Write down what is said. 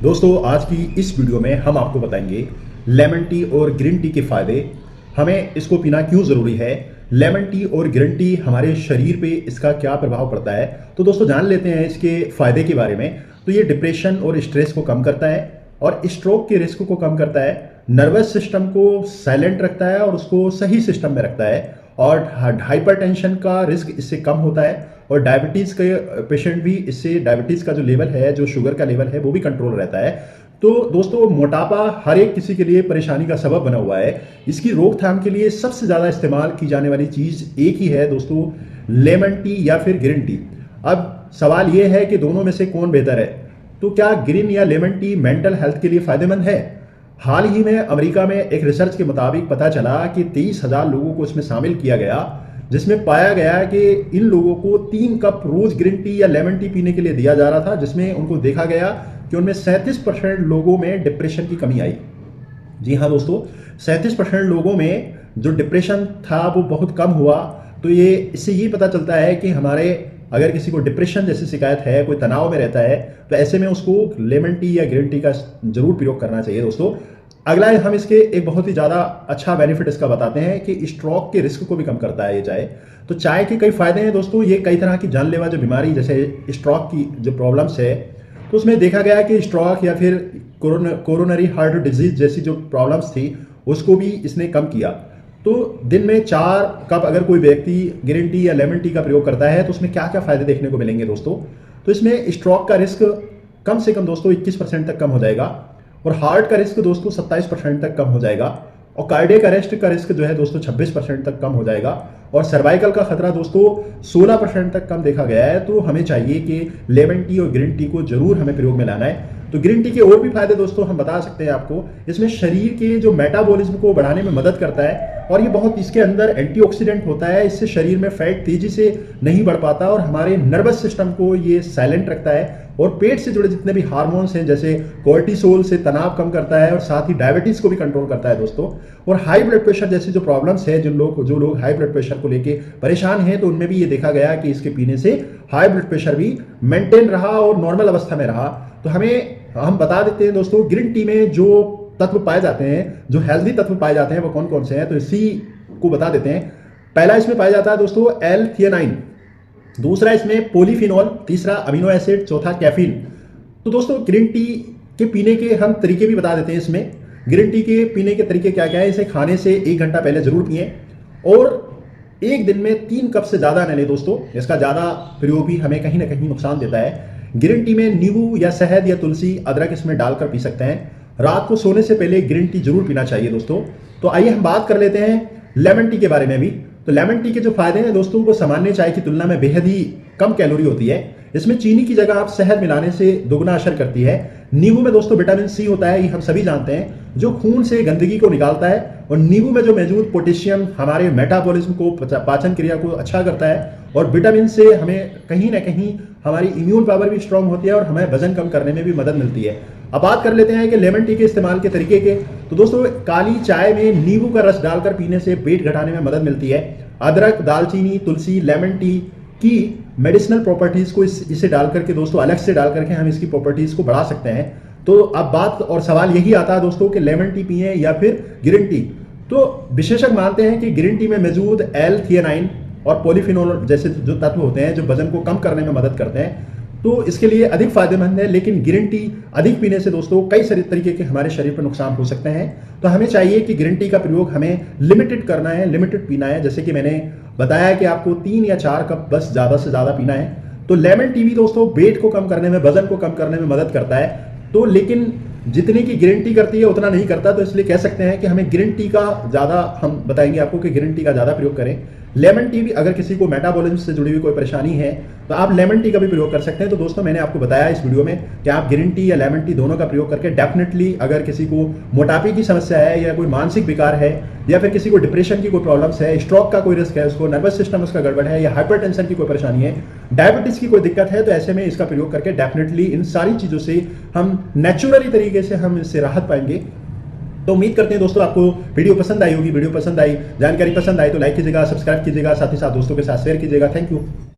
दोस्तों आज की इस वीडियो में हम आपको बताएंगे लेमन टी और ग्रीन टी के फायदे, हमें इसको पीना क्यों ज़रूरी है, लेमन टी और ग्रीन टी हमारे शरीर पे इसका क्या प्रभाव पड़ता है। तो दोस्तों जान लेते हैं इसके फायदे के बारे में। तो ये डिप्रेशन और स्ट्रेस को कम करता है और स्ट्रोक के रिस्क को कम करता है, नर्वस सिस्टम को साइलेंट रखता है और उसको सही सिस्टम में रखता है, और हाइपरटेंशन का रिस्क इससे कम होता है, और डायबिटीज़ के पेशेंट भी इससे डायबिटीज़ का जो लेवल है, जो शुगर का लेवल है, वो भी कंट्रोल रहता है। तो दोस्तों मोटापा हर एक किसी के लिए परेशानी का सबब बना हुआ है। इसकी रोकथाम के लिए सबसे ज़्यादा इस्तेमाल की जाने वाली चीज़ एक ही है दोस्तों, लेमन टी या फिर ग्रीन टी। अब सवाल ये है कि दोनों में से कौन बेहतर है। तो क्या ग्रीन या लेमन टी मेंटल हेल्थ के लिए फ़ायदेमंद है? हाल ही में अमेरिका में एक रिसर्च के मुताबिक पता चला कि 23,000 लोगों को इसमें शामिल किया गया, जिसमें पाया गया कि इन लोगों को 3 कप रोज ग्रीन टी या लेमन टी पीने के लिए दिया जा रहा था, जिसमें उनको देखा गया कि उनमें 37% लोगों में डिप्रेशन की कमी आई। जी हाँ दोस्तों, 37% लोगों में जो डिप्रेशन था वो बहुत कम हुआ। तो ये इससे ये पता चलता है कि हमारे अगर किसी को डिप्रेशन जैसी शिकायत है, कोई तनाव में रहता है, तो ऐसे में उसको लेमन टी या ग्रीन टी का जरूर प्रयोग करना चाहिए दोस्तों। अगला हम इसके एक बहुत ही ज़्यादा अच्छा बेनिफिट इसका बताते हैं कि स्ट्रोक के रिस्क को भी कम करता है ये चाय। तो चाय के कई फायदे हैं दोस्तों। ये कई तरह की जानलेवा जो बीमारी जैसे स्ट्रोक की जो प्रॉब्लम्स है, तो उसमें देखा गया कि स्ट्रोक या फिर कोरोनरी हार्ट डिजीज जैसी जो प्रॉब्लम्स थी उसको भी इसने कम किया। तो दिन में 4 कप अगर कोई व्यक्ति ग्रीन टी या लेमन टी का प्रयोग करता है तो उसमें क्या क्या फायदे देखने को मिलेंगे दोस्तों। तो इसमें स्ट्रोक का रिस्क कम से कम दोस्तों 21% तक कम हो जाएगा, और हार्ट का रिस्क दोस्तों 27% तक कम हो जाएगा, और कार्डियक अरेस्ट का रिस्क जो है दोस्तों 26% तक कम हो जाएगा, और सर्वाइकल का खतरा दोस्तों 16% तक कम देखा गया है। तो हमें चाहिए कि लेमन टी और ग्रीन टी को जरूर हमें प्रयोग में लाना है। तो ग्रीन टी के और भी फायदे दोस्तों हम बता सकते हैं आपको। इसमें शरीर के जो मेटाबॉलिज्म को बढ़ाने में मदद करता है, और ये बहुत इसके अंदर एंटीऑक्सीडेंट होता है। इससे शरीर में फैट तेजी से नहीं बढ़ पाता, और हमारे नर्वस सिस्टम को ये साइलेंट रखता है, और पेट से जुड़े जितने भी हार्मोन्स हैं जैसे कोर्टिसोल से तनाव कम करता है, और साथ ही डायबिटीज को भी कंट्रोल करता है दोस्तों। और हाई ब्लड प्रेशर जैसी जो प्रॉब्लम्स है, जो लोग हाई ब्लड प्रेशर को लेके परेशान हैं, तो उनमें भी ये देखा गया कि इसके पीने से हाई ब्लड प्रेशर भी मेंटेन रहा और नॉर्मल अवस्था में रहा। तो हम बता देते हैं दोस्तों, ग्रीन टी में जो तत्व पाए जाते हैं, जो हेल्दी तत्व पाए जाते हैं, वो कौन कौन से हैं, तो इसी को बता देते हैं। पहला इसमें पाया जाता है दोस्तों एल-थियानाइन, दूसरा इसमें पॉलीफिनॉल, तीसरा अमीनो एसिड, चौथा कैफीन। तो दोस्तों ग्रीन टी के पीने के हम तरीके भी बता देते हैं। इसमें ग्रीन टी के पीने के तरीके क्या क्या है। इसे खाने से 1 घंटा पहले जरूर पिएं, और एक दिन में 3 कप से ज़्यादा न लें दोस्तों। इसका ज़्यादा प्रयोग भी हमें कहीं ना कहीं नुकसान देता है। ग्रीन टी में नींबू या शहद या तुलसी, अदरक इसमें डालकर पी सकते हैं। रात को सोने से पहले ग्रीन टी जरूर पीना चाहिए दोस्तों। तो आइए हम बात कर लेते हैं लेमन टी के बारे में भी। तो लेमन टी के जो फायदे हैं दोस्तों, वो सामान्य चाय की तुलना में बेहद ही कम कैलोरी होती है। इसमें चीनी की जगह आप शहद मिलाने से दोगुना असर करती है। नींबू में दोस्तों विटामिन सी होता है, ये हम सभी जानते हैं, जो खून से गंदगी को निकालता है, और नींबू में जो मौजूद पोटेशियम हमारे मेटाबॉलिज्म को, पाचन क्रिया को अच्छा करता है, और विटामिन से हमें कहीं ना कहीं हमारी इम्यून पावर भी स्ट्रांग होती है, और हमें वजन कम करने में भी मदद मिलती है। अब बात कर लेते हैं कि लेमन टी के इस्तेमाल के तरीके के। तो दोस्तों काली चाय में नींबू का रस डालकर पीने से पेट घटाने में मदद मिलती है। अदरक, दालचीनी, तुलसी, लेमन टी की मेडिसिनल प्रॉपर्टीज को इसे डाल करके दोस्तों, अलग से डाल करके हम इसकी प्रॉपर्टीज को बढ़ा सकते हैं। तो अब बात और सवाल यही आता है दोस्तों कि लेमन टी पिए या फिर ग्रीन टी। तो विशेषज्ञ मानते हैं कि ग्रीन टी में मौजूद एल-थियानाइन और पॉलीफिनोल जैसे जो तत्व होते हैं, जो वजन को कम करने में मदद करते हैं, तो इसके लिए अधिक फायदेमंद है। लेकिन ग्रीन टी अधिक पीने से दोस्तों कई सारे तरीके के हमारे शरीर पर नुकसान हो सकते हैं। तो हमें चाहिए कि ग्रीन टी का प्रयोग हमें लिमिटेड करना है, लिमिटेड पीना है। जैसे कि मैंने बताया कि आपको 3 या 4 कप बस ज़्यादा से ज़्यादा पीना है। तो लेमन टी भी दोस्तों वेट को कम करने में, वजन को कम करने में मदद करता है। तो लेकिन जितनी की ग्रीन टी करती है उतना नहीं करता। तो इसलिए कह सकते हैं कि हमें ग्रीन टी का ज़्यादा, हम बताएंगे आपको कि ग्रीन टी का ज़्यादा प्रयोग करें। लेमन टी भी अगर किसी को मेटाबॉलिज्म से जुड़ी हुई कोई परेशानी है तो आप लेमन टी का भी प्रयोग कर सकते हैं। तो दोस्तों मैंने आपको बताया इस वीडियो में कि आप ग्रीन टी या लेमन टी दोनों का प्रयोग करके डेफिनेटली, अगर किसी को मोटापे की समस्या है, या कोई मानसिक विकार है, या फिर किसी को डिप्रेशन की कोई प्रॉब्लम्स है, स्ट्रोक का कोई रिस्क है, उसको नर्वस सिस्टम उसका गड़बड़ है, या हाइपरटेंशन की कोई परेशानी है, डायबिटीज की कोई दिक्कत है, तो ऐसे में इसका प्रयोग करके डेफिनेटली इन सारी चीज़ों से हम नेचुरली तरीके से हम इससे राहत पाएंगे। तो उम्मीद करते हैं दोस्तों आपको वीडियो पसंद आई होगी। वीडियो पसंद आई, जानकारी पसंद आई तो लाइक कीजिएगा, सब्सक्राइब कीजिएगा, साथ ही साथ दोस्तों के साथ शेयर कीजिएगा। Thank you.